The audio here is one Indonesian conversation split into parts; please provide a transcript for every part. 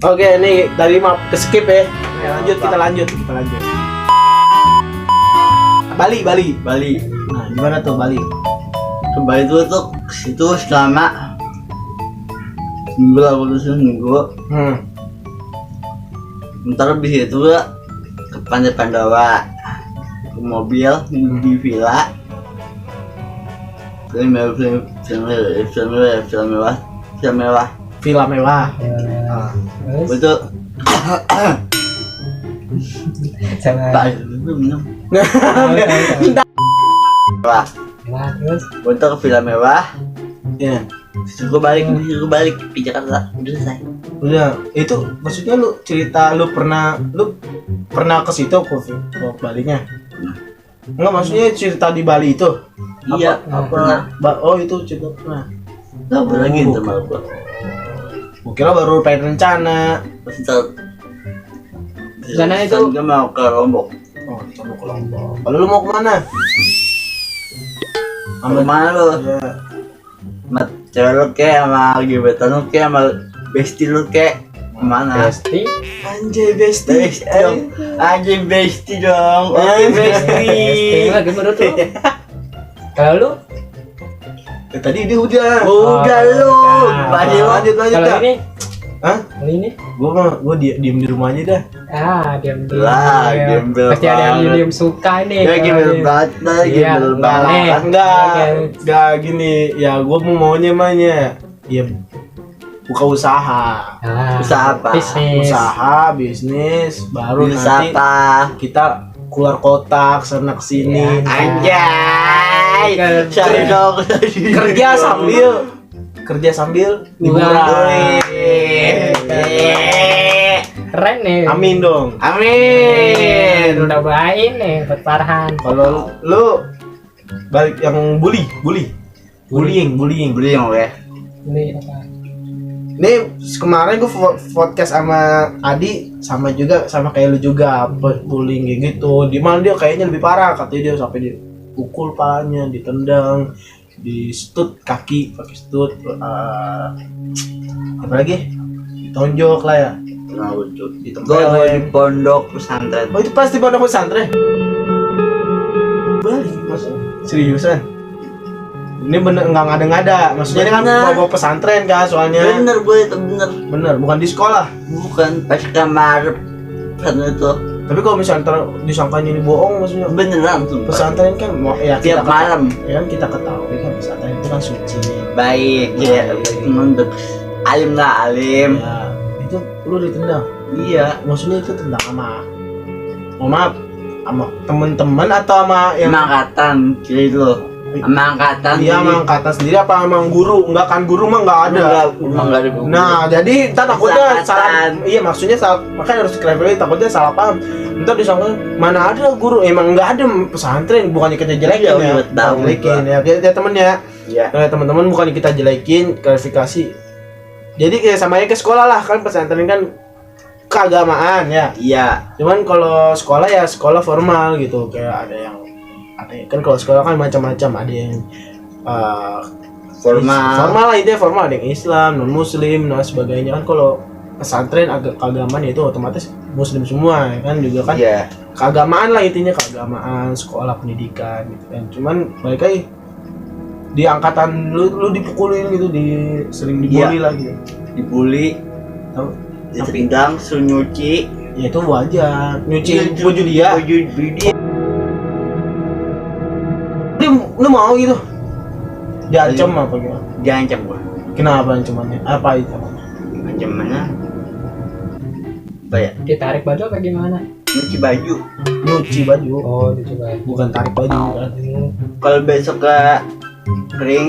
Oke, ini tadi maaf ke skip ya. Kita lanjut. Bali. Nah, gimana tuh Bali? Ke Bali tuh situ selama seminggu lah, seminggu. Ntar habis itu ke Pantai Pandawa, ke mobil di villa, film mewah. Villa mewah. Betul. Sama Tak itu minum. Wah, terus betul ke villa mewah. Ya. Suruh balik ke Jakarta. Udah selesai. Udah, itu maksudnya lu cerita lu pernah ke situ ke Balinya? Enggak, maksudnya cerita di Bali itu. Iya, Apa? Oh, itu cerita pernah. Gak boleh lagi sama gua. Gua kira baru pengen rencana. Sana itu- Dia mau ke Lombok. Oh, coba ke Lombok. Kalau lu mau kemana? Mana lu? Ya. Sama cewek lu kek, sama gebetan lu kek, sama bestie lu kek. Kemana? Besti Anjay, bestie. Bestie dong. Anjing bestie dong. Oke Anjing. bestie. lagi menurut lu? Kalau lu? Tadi dia udah. Udah lu. udah. Lanjut. Lanjut Kalau dah. ini? Hah? Kalau ini? Gua diem di rumah aja dah. Diam. Lah, gembel Pasti ada yang banget. diem suka nih. Ya kalau gembel ini. banget lah, Iya, gembel balik. banget. Enggak gini. Ya gua maunya ya buka usaha. Usaha apa? Bisnis baru Bisa nanti apa? kita keluar kota kesana kesini. Ya. Anjay. Cari dong. kerja sambil Wah. liburan. Keren nih. Amin dong. Amin. Udah baik nih buat Farhan. Kalau lu balik yang bullying. Beli yang gue. Ini apa? Ini kemarin gue podcast sama Adi sama kayak lu juga bullying kayak gitu. Di mana dia kayaknya lebih parah, katanya dia sampai dipukul palanya, ditendang, di stut kaki pakai stut, apa lagi? Ditonjok lah ya. Nah, lucu. Ditempelin. Gue di pondok pesantren. Oh itu pasti pondok pesantren. Balik maksudnya. Seriusan? Ini bener nggak ngada-ngada. Maksudnya ini kan Bener. bawa pesantren kan soalnya. Bener gue itu bener. Bener, bukan di sekolah. Bukan pas kamar karena itu Tapi kalau misalnya disangkanya ini bohong, maksudnya beneran sumpah. pesantren kan ya Tiap malam ya kan kita ketahui kan pesantren itu kan suci. baik ya, untuk alim lah alim. Ya, itu lu ditendang. Iya. Maksudnya itu tendang sama maaf sama temen-temen atau sama yang Emang angkatan kira itu loh. Emang angkatan. dia sama angkatan sendiri apa sama guru? Enggak kan, guru mah enggak ada. Emang enggak ada. Nah, jadi ntar takutnya Kesangkatan. salah. Iya, maksudnya salah. Makanya harus klarifikasi, takutnya salah paham. Ntar disangka mana ada guru, emang enggak ada pesantren, bukannya kita jelekin Iya, ya. udah tahu Jelekin gua. ya. Kita temennya. Iya. Teman-teman bukannya kita jelekin, klarifikasi. Jadi kayak sama aja ke sekolah lah, kan pesantren kan keagamaan ya. Iya. Cuman kalau sekolah ya sekolah formal gitu, kayak ada yang kan kalau sekolah kan macam-macam, ada yang formal lah, itu ya formal, ada yang Islam, non Muslim, dan sebagainya. Kan kalau pesantren keagamaan itu otomatis Muslim semua ya kan, juga kan Iya. keagamaan lah, intinya keagamaan, sekolah, pendidikan gitu kan. Cuman balik lagi di angkatan lu dipukulin gitu, sering dibully Iya. lah gitu. Dibully, Tahu? ditendang, suruh nyuci. Ya itu wajar, nyuci Iya, baju dia. dia. Lu mau gitu diancam apa gimana? Diancam gua. Kenapa ancamannya? Apa itu? Ancamannya apa ya? Ditarik baju apa gimana? Nyuci baju. Nyuci baju, Oh, dicoba. bukan tarik baju kan? Kalau besok ke kering,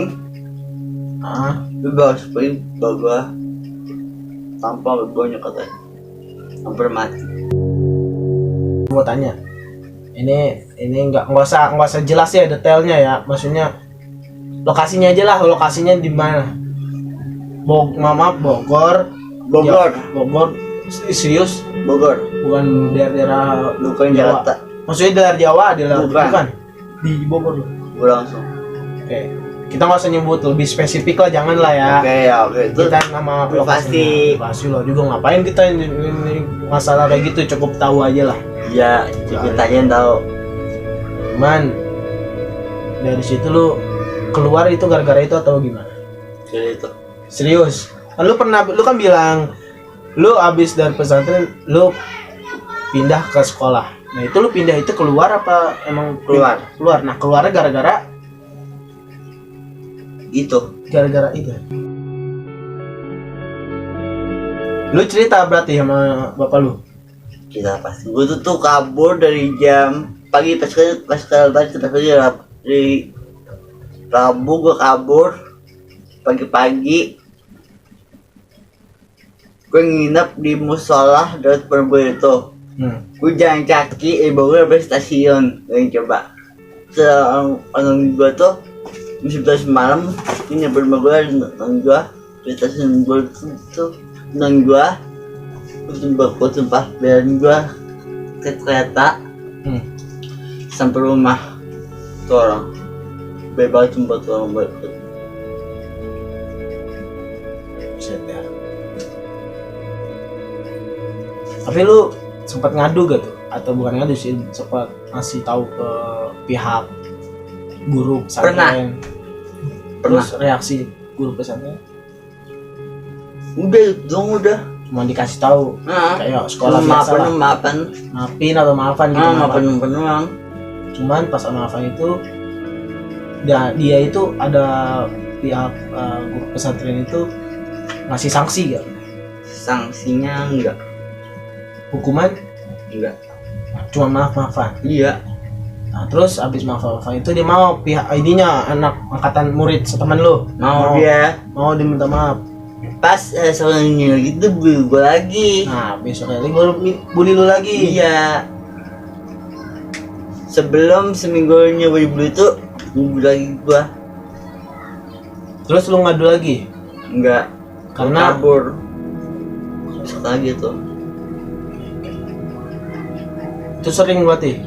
Ah, lu bawa spray, bawa gua tampal banyak katanya. Hampir mati. mau tanya. Ini nggak usah jelas ya detailnya ya. Maksudnya lokasinya aja lah, lokasinya di mana? Maaf, Bogor. Bogor. Ya, Bogor. Serius? Bogor. Bukan daerah Bukan Jawa. Jakarta. Maksudnya daerah Jawa, Bukan. Di Bogor loh. Gua langsung. Oke. kita nggak usah nyebut lebih spesifik lah, jangan lah ya. Oke itu Kita nama privasi. privasi lo juga, ngapain kita ini masalah kayak gitu, cukup tahu aja lah. ya kita aja yang tahu. Cuman dari situ lu keluar itu gara-gara itu atau gimana? Jadi itu Serius? Kan lu kan bilang lu abis dari pesantren lu pindah ke sekolah. Nah itu lu pindah itu keluar apa emang Keluar. Keluar. Nah keluarnya gara-gara itu itu. Lu cerita berarti sama bapak lu? kita pas gue tuh kabur dari jam pagi pas dari Rabu gue kabur pagi-pagi. Gue nginep di musola dekat Perempuan itu. Gue jalan kaki Bogor sampai stasiun. Gue coba orang gue tuh musim terus malam ini bersama gue dan gue di stasiun gue tuh dan gue sumpah biarin gue ke kereta sampai rumah tuh orang bebas sumpah tuh orang baik. Buset ya. Tapi lu sempat ngadu gak tuh? Atau bukan ngadu sih, sempat ngasih tahu ke pihak guru pesantren? Pernah. Terus reaksi guru pesantren? Udah dong udah. Cuma dikasih tahu kayak sekolah biasa lah. Maafin atau maafan gitu. Maafan doang. Cuman pas maafan itu dia itu ada pihak guru pesantren itu ngasih sanksi gak? Sanksinya enggak. Hukuman? Enggak. Cuma maaf-maafan. Iya. Nah terus abis maaf-maafan itu dia mau pihak ininya anak angkatan murid seteman lu mau diminta maaf. Pas soalnya gitu bully gue lagi. Nah besok kali baru bully lu lagi. Iya. Sebelum seminggunya bully itu bully lagi gua. Terus lu ngadu lagi? Enggak. Karena kabur. Besok lagi tuh. itu sering berarti.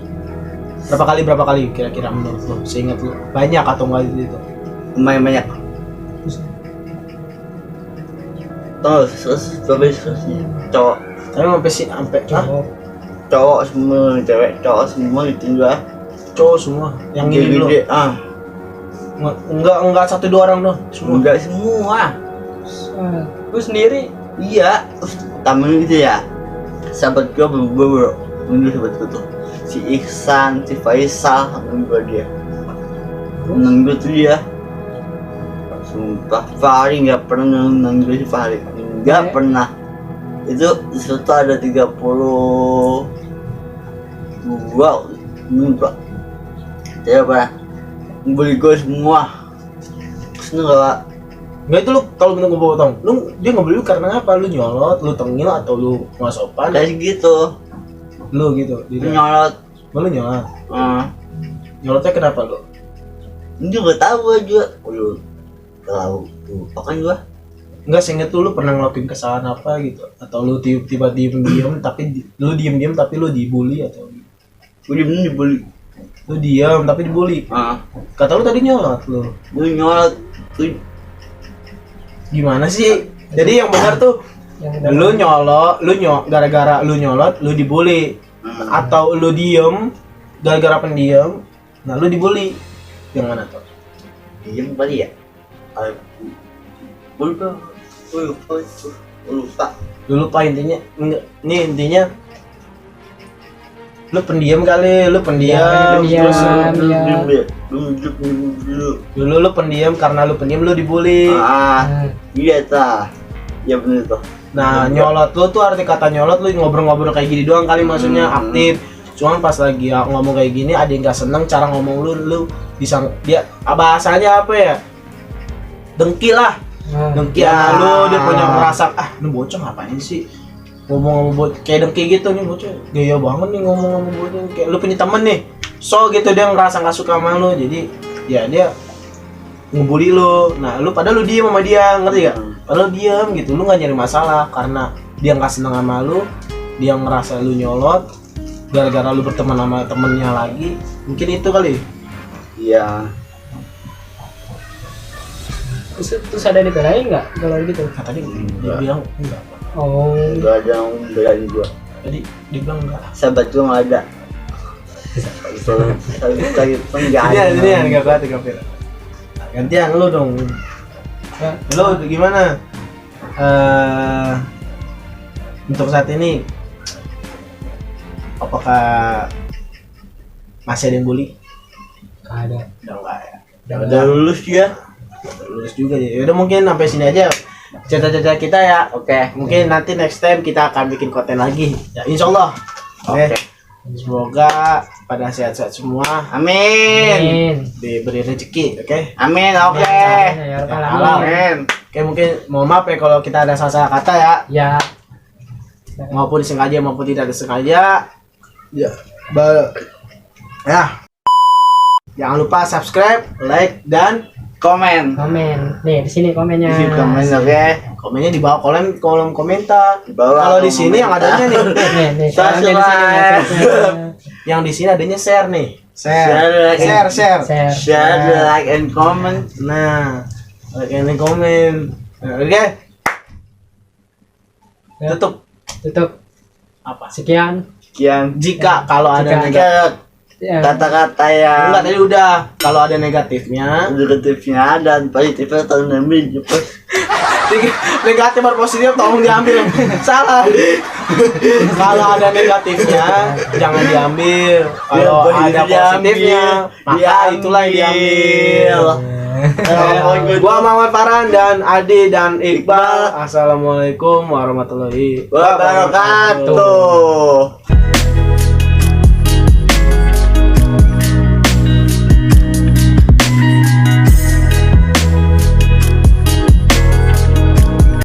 Berapa kali kira-kira menurut lu? Seingat lu banyak atau enggak itu? Lumayan banyak. Terus cowok. Tapi sampai Cowok semua, cewek cowok semua itu enggak. Cowok semua yang ini lu. Enggak 1-2 orang doang. Semua. Enggak semua. Lu sendiri? Iya, tamu gitu ya. Sahabat gua bro. Ini sahabat gua tuh. Si Ihsan, si Faisal, nunggu dia. Nunggu tuh dia. Sumpah, Fahri nggak pernah nunggu si Fahri. Nggak pernah. Itu disitu ada 32 ya pak beli gue semua seneng gak? Nggak itu lu kalau bener gue potong dia ngebeli lu karena apa? Lu nyolot, lu tengil atau lu nggak sopan? Kayak gitu Lu gitu nyolot. Lu nyolot? Nyolotnya kenapa lu? Ini juga tahu aja. Lu tahu tuh apa kan gua? Enggak, seinget lu pernah ngelakuin kesalahan apa gitu? Atau lu tiba-tiba diem tapi lu diem tapi lu dibully atau? Gua dibully. Lu diam tapi dibully. Kata lu tadi nyolot lu. Gua nyolot. Gimana sih? Jadi yang benar tuh lu nyolot, gara-gara lu nyolot lu dibully. Atau lu diem gara-gara pendiam, nah lu dibully. Yang mana tuh? Diem kali ya? Lupa. Lu lupa intinya. Ini intinya lu pendiam kali, lu pendiam. Terus dulu lu pendiam, karena lu pendiam lu dibully. Iya tah. Ya bener tuh. Nah, nyolot lu tuh arti kata nyolot lu ngobrol-ngobrol kayak gini doang kali, maksudnya aktif. Cuman pas lagi ngomong kayak gini ada yang gak seneng cara ngomong lu bisa dia bahasanya apa ya? Dengki lah. Dengki sama lu, dia punya merasa ini bocah ngapain sih? Ngomong kayak dengki gitu nih bocah. Gaya banget nih ngomong bocah. Kayak lu punya temen nih. So gitu dia ngerasa gak suka sama lu. Jadi ya dia ngebully lu. Nah, lu padahal lu diem sama dia, ngerti gak? Padahal diem gitu, lu gak nyari masalah karena dia gak seneng sama lu. Dia ngerasa lu nyolot gara-gara lu berteman sama temennya lagi. Mungkin itu kali. Iya. Terus ada dibelain nggak kalau gitu? Nah, tadi dia Enggak. bilang enggak. Oh, Enggak ada yang belain gua. Tadi dia bilang enggak. Sahabat gua nggak ada. Cari penggaya. Ini yang enggak berarti kafir. Gantian lu dong. ya. Lu gimana? Untuk saat ini apakah masih ada yang bully? Nggak ada. Udah enggak ya. Udah lulus ya. Lulus juga ya. Udah mungkin sampai sini aja cerita-cerita kita ya. Oke. Mungkin nanti next time kita akan bikin konten lagi. Ya insyaallah. Oke. Oke. Semoga pada sehat-sehat semua, Amin. Amin. diberi rezeki, oke? Amin. Oke. Ya rabbal alamin. Amin. Oke, mungkin mohon maaf ya kalau kita ada salah-salah kata ya, Ya. maupun disengaja maupun tidak disengaja. Ya, ya. Jangan lupa subscribe, like, dan Komen. Komen. Nih di sini komennya. Isi komen oke. komennya di bawah kolom komentar. Di bawah Kalau di kolom sini yang komentar. adanya nih, Nih, Subscribe. komennya di sini, subscribe. yang di sini adanya share nih, Share, like, share. Share. Share, like, and comment. Nah, like and komen. Nah, oke, Ya. tutup. Tutup. Apa? Sekian. Sekian. Jika kalau ada Jika- negatif, Ya. Kata-kata yang enggak tadi udah. Kalau ada negatifnya, negatifnya dan positifnya tolong ambil cepet. negatif atau positif tolong diambil. Salah. Kalau ada negatifnya jangan diambil. Kalau Ya, ada diambil. positifnya maka Diambil. itulah yang diambil. Gua Muhammad Farhan dan Adi dan Iqbal. Assalamualaikum warahmatullahi Wabarakatuh.